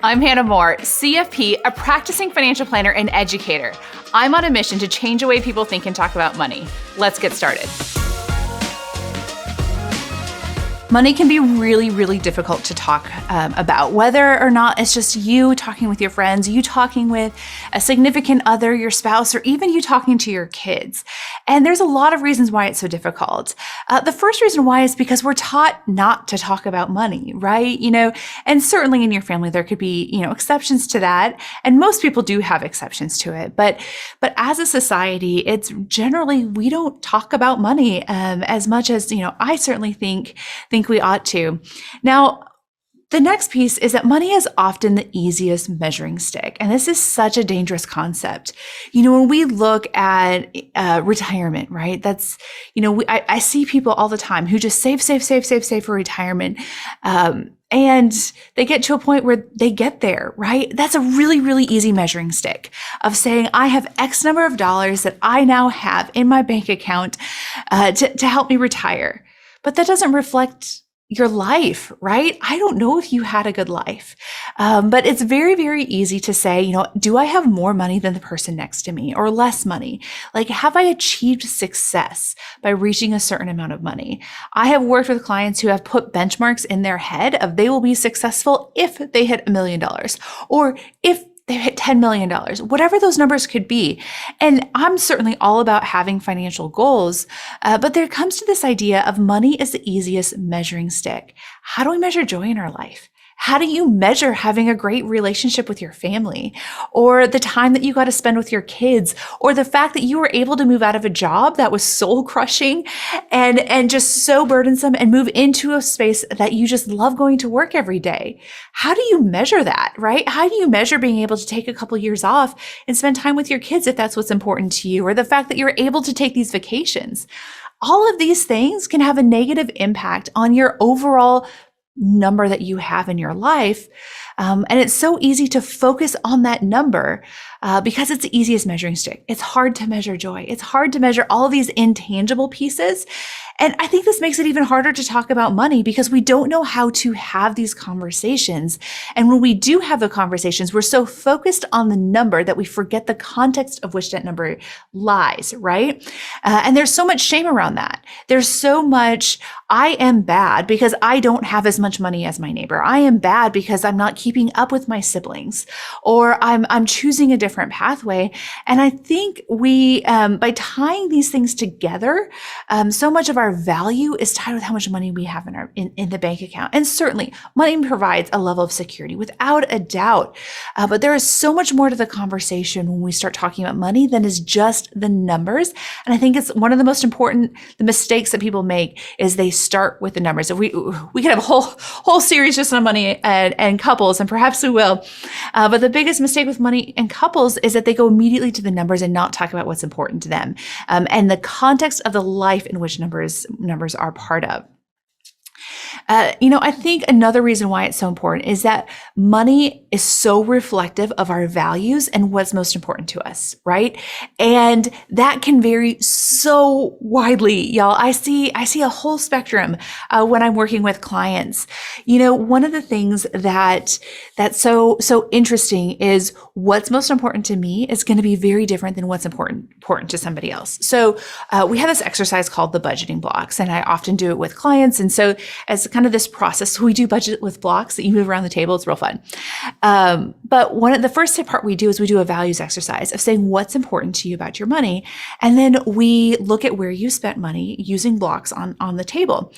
I'm Hannah Moore, CFP, a practicing financial planner and educator. I'm on a mission to change the way people think and talk about money. Let's get started. Money can be really, really difficult to talk about, whether or not it's just you talking with your friends, you talking with a significant other, your spouse, or even you talking to your kids. And there's a lot of reasons why it's so difficult. The first reason why is because we're taught not to talk about money, right? And certainly in your family, there could be, exceptions to that. And most people do have exceptions to it. But as a society, it's generally, we don't talk about money as much as, I certainly think we ought to. Now, the next piece is that money is often the easiest measuring stick. And this is such a dangerous concept. When we look at retirement, right? That's, I see people all the time who just save for retirement. And they get to a point where they get there, right? That's a really, really easy measuring stick of saying, I have X number of dollars that I now have in my bank account to help me retire. But that doesn't reflect your life, right? I don't know if you had a good life, but it's very, very easy to say, do I have more money than the person next to me or less money? Like, have I achieved success by reaching a certain amount of money? I have worked with clients who have put benchmarks in their head of they will be successful if they hit $1 million or if they hit $10 million, whatever those numbers could be. And I'm certainly all about having financial goals, but there comes to this idea of money is the easiest measuring stick. How do we measure joy in our life? How do you measure having a great relationship with your family, or the time that you got to spend with your kids, or the fact that you were able to move out of a job that was soul crushing and just so burdensome and move into a space that you just love going to work every day? How do you measure that, right? How do you measure being able to take a couple years off and spend time with your kids if that's what's important to you, or the fact that you're able to take these vacations? All of these things can have a negative impact on your overall number that you have in your life. And it's so easy to focus on that number because it's the easiest measuring stick. It's hard to measure joy. It's hard to measure all of these intangible pieces. And I think this makes it even harder to talk about money because we don't know how to have these conversations. And when we do have the conversations, we're so focused on the number that we forget the context of which that number lies, right? And there's so much shame around that. There's so much, I am bad because I don't have as much money as my neighbor. I am bad because I'm not keeping up with my siblings, or I'm choosing a different pathway. And I think we, by tying these things together, so much of our value is tied with how much money we have in the bank account. And certainly money provides a level of security without a doubt. But there is so much more to the conversation when we start talking about money than is just the numbers. And I think it's one of the most important, the mistakes that people make is they start with the numbers. We could have a whole series just on money and couples, and perhaps we will. But the biggest mistake with money and couples is that they go immediately to the numbers and not talk about what's important to them and the context of the life in which numbers are part of. I think another reason why it's so important is that money is so reflective of our values and what's most important to us, right? And that can vary so widely, y'all. I see a whole spectrum when I'm working with clients. One of the things that's so interesting is what's most important to me is going to be very different than what's important to somebody else. So we have this exercise called the budgeting blocks, and I often do it with clients. And so as kind of this process, we do budget with blocks that you move around the table. It's real fun. But the first part we do is we do a values exercise of saying what's important to you about your money. And then we look at where you spent money using blocks on the table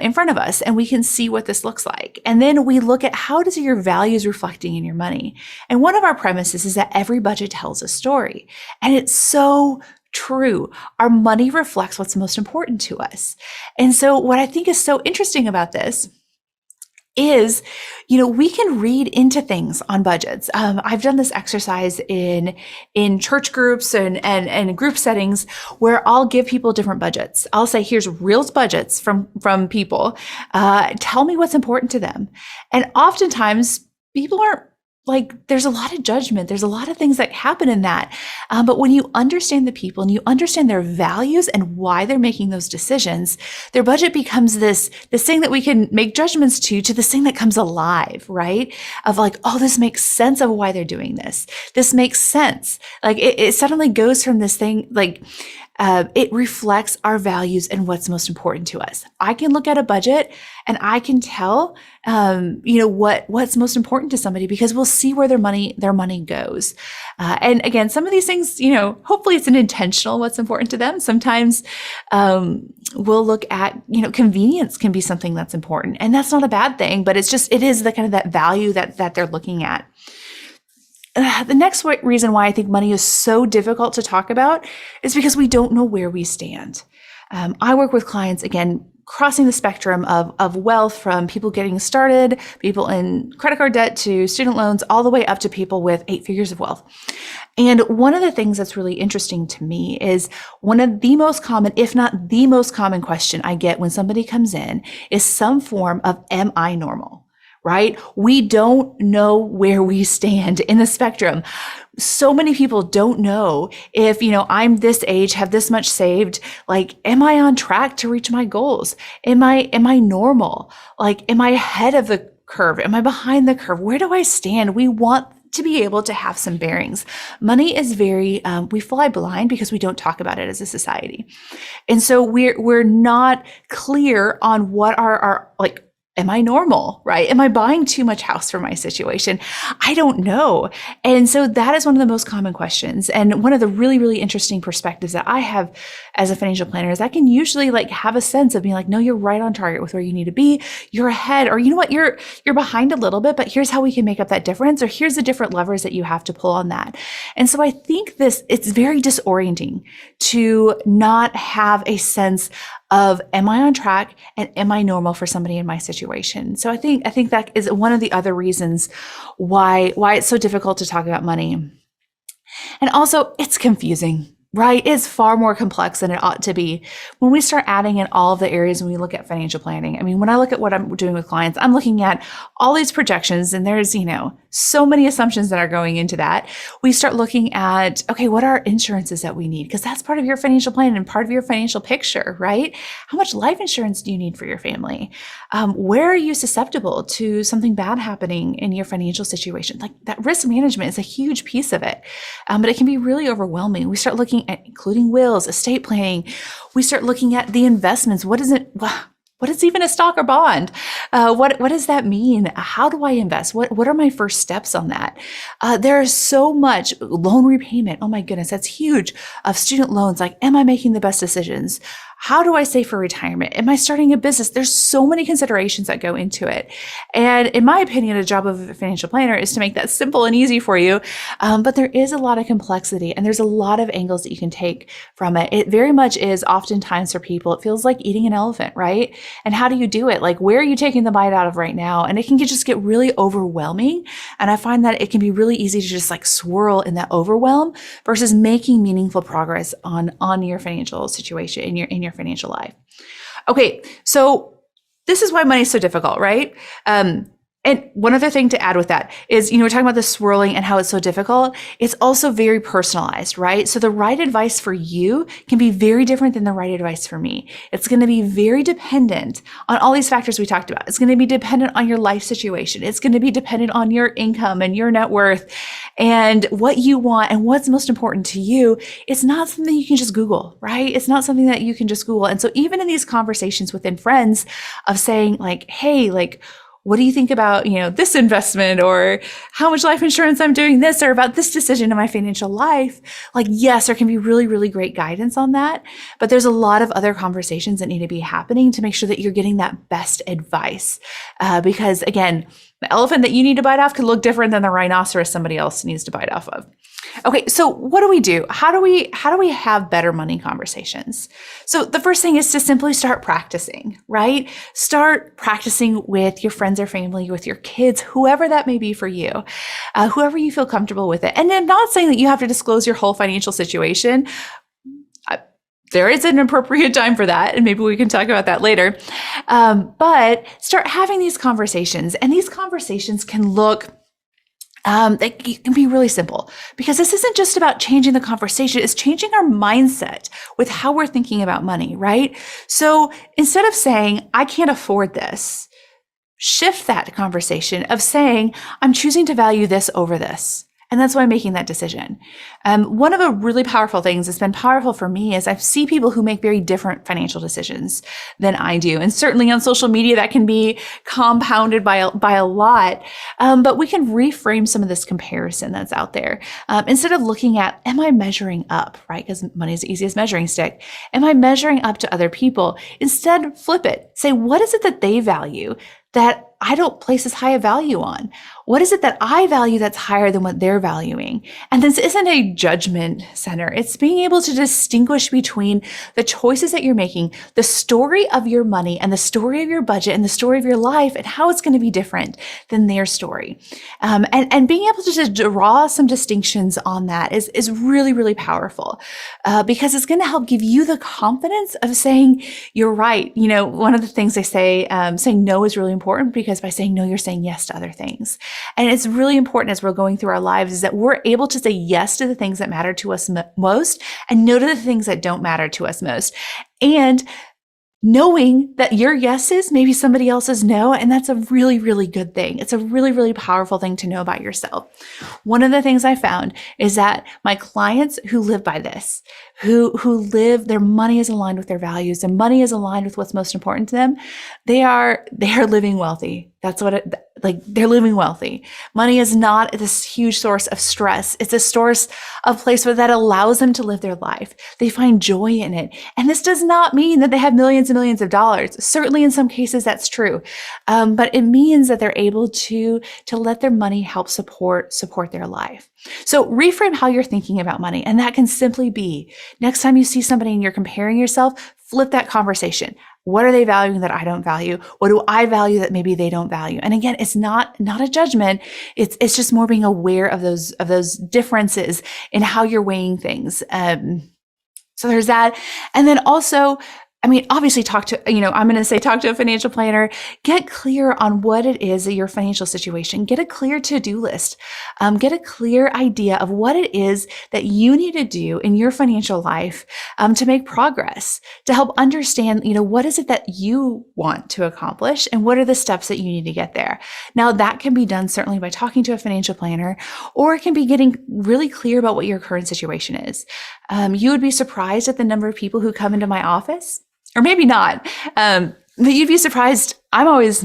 in front of us, and we can see what this looks like. And then we look at how does your values reflecting in your money. And one of our premises is that every budget tells a story. And it's so true. Our money reflects what's most important to us. And so what I think is so interesting about this is, we can read into things on budgets. I've done this exercise in church groups and group settings where I'll give people different budgets. I'll say, here's real budgets from people. Tell me what's important to them. And oftentimes people aren't like there's a lot of judgment. There's a lot of things that happen in that. But when you understand the people and you understand their values and why they're making those decisions, their budget becomes this thing that we can make judgments to this thing that comes alive, right? Of like, oh, this makes sense of why they're doing this. This makes sense. Like it suddenly goes from this thing, like, it reflects our values and what's most important to us. I can look at a budget and I can tell, what's most important to somebody because we'll see where their money goes. And again, some of these things, hopefully it's an intentional what's important to them. Sometimes we'll look at, convenience can be something that's important, and that's not a bad thing, but it is the kind of that value that they're looking at. The next reason why I think money is so difficult to talk about is because we don't know where we stand. I work with clients, again, crossing the spectrum of wealth, from people getting started, people in credit card debt, to student loans, all the way up to people with 8 figures of wealth. And one of the things that's really interesting to me is one of the most common, if not the most common question I get when somebody comes in is some form of, am I normal? Right? We don't know where we stand in the spectrum. So many people don't know if, I'm this age, have this much saved, like, am I on track to reach my goals? Am I normal? Like, am I ahead of the curve? Am I behind the curve? Where do I stand? We want to be able to have some bearings. Money is very, we fly blind because we don't talk about it as a society. And so we're not clear on what our am I normal, right? Am I buying too much house for my situation? I don't know. And so that is one of the most common questions. And one of the really, really interesting perspectives that I have as a financial planner is I can usually have a sense of being like, no, you're right on target with where you need to be. You're ahead, or you know what, you're behind a little bit, but here's how we can make up that difference, or here's the different levers that you have to pull on that. And so I think it's very disorienting to not have a sense of, am I on track and am I normal for somebody in my situation? So I think that is one of the other reasons why it's so difficult to talk about money. And also, it's confusing, right? It's far more complex than it ought to be. When we start adding in all of the areas when we look at financial planning, I mean, when I look at what I'm doing with clients, I'm looking at all these projections, and there's, so many assumptions that are going into that. We start looking at, okay, what are insurances that we need? Because that's part of your financial plan and part of your financial picture, right? How much life insurance do you need for your family? Where are you susceptible to something bad happening in your financial situation? Like, that risk management is a huge piece of it, but it can be really overwhelming. We start looking at including wills, estate planning. We start looking at the investments. What is even a stock or bond? What does that mean? How do I invest? What are my first steps on that? There is so much loan repayment. Oh my goodness, that's huge. Of student loans. Like, am I making the best decisions? How do I save for retirement? Am I starting a business? There's so many considerations that go into it. And in my opinion, a job of a financial planner is to make that simple and easy for you. But there is a lot of complexity, and there's a lot of angles that you can take from it. It very much is oftentimes for people, it feels like eating an elephant, right? And how do you do it? Like, where are you taking the bite out of right now? And it can just get really overwhelming. And I find that it can be really easy to just swirl in that overwhelm versus making meaningful progress on your financial situation in your financial life. Okay, so this is why money is so difficult, right? And one other thing to add with that is, we're talking about the swirling and how it's so difficult. It's also very personalized, right? So the right advice for you can be very different than the right advice for me. It's going to be very dependent on all these factors we talked about. It's going to be dependent on your life situation. It's going to be dependent on your income and your net worth and what you want and what's most important to you. It's not something you can just Google, right? It's not something that you can just Google. And so even in these conversations within friends of saying hey, what do you think about, this investment, or how much life insurance I'm doing this, or about this decision in my financial life? Yes, there can be really, really great guidance on that, but there's a lot of other conversations that need to be happening to make sure that you're getting that best advice. Because again, the elephant that you need to bite off could look different than the rhinoceros somebody else needs to bite off of. Okay, so what do we do? How do we have better money conversations? So the first thing is to simply start practicing, right? Start practicing with your friends or family, with your kids, whoever that may be for you, whoever you feel comfortable with it. And I'm not saying that you have to disclose your whole financial situation. There is an appropriate time for that, and maybe we can talk about that later. But start having these conversations, and these conversations can look It can be really simple because this isn't just about changing the conversation. It's changing our mindset with how we're thinking about money, right? So instead of saying, I can't afford this, shift that conversation of saying, I'm choosing to value this over this. And that's why I'm making that decision. One of the really powerful things that's been powerful for me is I see people who make very different financial decisions than I do. And certainly on social media, that can be compounded by a lot. But we can reframe some of this comparison that's out there. Instead of looking at, am I measuring up, right? Because money is the easiest measuring stick. Am I measuring up to other people? Instead, flip it. Say, what is it that they value that I don't place as high a value on? What is it that I value that's higher than what they're valuing? And this isn't a judgment center. It's being able to distinguish between the choices that you're making, the story of your money and the story of your budget and the story of your life and how it's going to be different than their story. And being able to just draw some distinctions on that is really, really powerful because it's going to help give you the confidence of saying, you're right. You know, one of the things they say, saying no is really important because by saying no, you're saying yes to other things. And it's really important as we're going through our lives is that we're able to say yes to the things that matter to us most and no to the things that don't matter to us most. And knowing that your yes is maybe somebody else's no, and that's a really, really good thing. It's a really, really powerful thing to know about yourself. One of the things I found is that my clients who live by this, who live, their money is aligned with their values, and money is aligned with what's most important to them, they are living wealthy. That's what they're living wealthy. Money is not this huge source of stress. It's a source of place where that allows them to live their life. They find joy in it. And this does not mean that they have millions and millions of dollars. Certainly in some cases that's true. But it means that they're able to let their money help support their life. So reframe how you're thinking about money. And that can simply be next time you see somebody and you're comparing yourself, flip that conversation. What are they valuing that I don't value? What do I value that maybe they don't value? And again, it's not a judgment. It's just more being aware of those differences in how you're weighing things. So there's that. And then also, I mean, obviously talk to a financial planner, get clear on what it is that your financial situation, get a clear to-do list, get a clear idea of what it is that you need to do in your financial life, to make progress, to help understand, what is it that you want to accomplish and what are the steps that you need to get there. Now that can be done certainly by talking to a financial planner, or it can be getting really clear about what your current situation is. You would be surprised at the number of people who come into my office. Or maybe not, but you'd be surprised. I'm always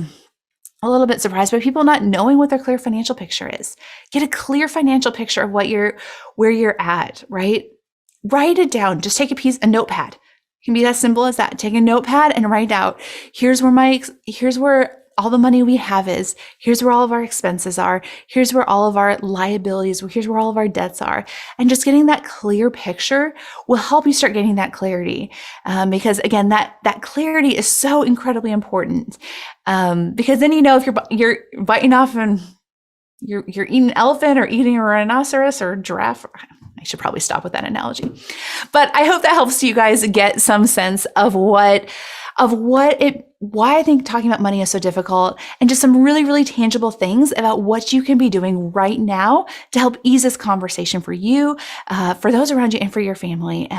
a little bit surprised by people not knowing what their clear financial picture is. Get a clear financial picture of where you're at, right? Write it down. Just take a notepad. It can be as simple as that. Take a notepad and write out, here's where all the money we have is, here's where all of our expenses are, here's where all of our liabilities, here's where all of our debts are. And just getting that clear picture will help you start getting that clarity. Because again, that clarity is so incredibly important. Because then if you're biting off and you're eating an elephant or eating a rhinoceros or a giraffe. I should probably stop with that analogy. But I hope that helps you guys get some sense of why I think talking about money is so difficult, and just some really, really tangible things about what you can be doing right now to help ease this conversation for you, for those around you, and for your family.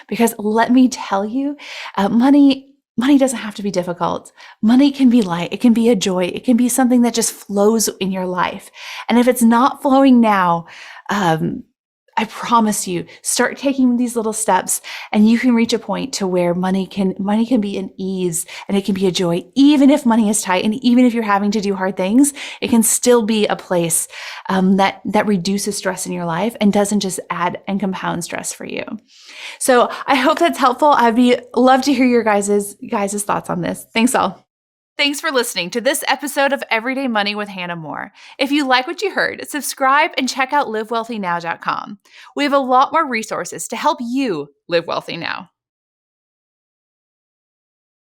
Because let me tell you, money doesn't have to be difficult. Money can be light. It can be a joy. It can be something that just flows in your life. And if it's not flowing now, I promise you, start taking these little steps and you can reach a point to where money can be an ease and it can be a joy. Even if money is tight and even if you're having to do hard things, it can still be a place that reduces stress in your life and doesn't just add and compound stress for you. So I hope that's helpful. Love to hear your guys' thoughts on this. Thanks all. Thanks for listening to this episode of Everyday Money with Hannah Moore. If you like what you heard, subscribe and check out livewealthynow.com. We have a lot more resources to help you live wealthy now.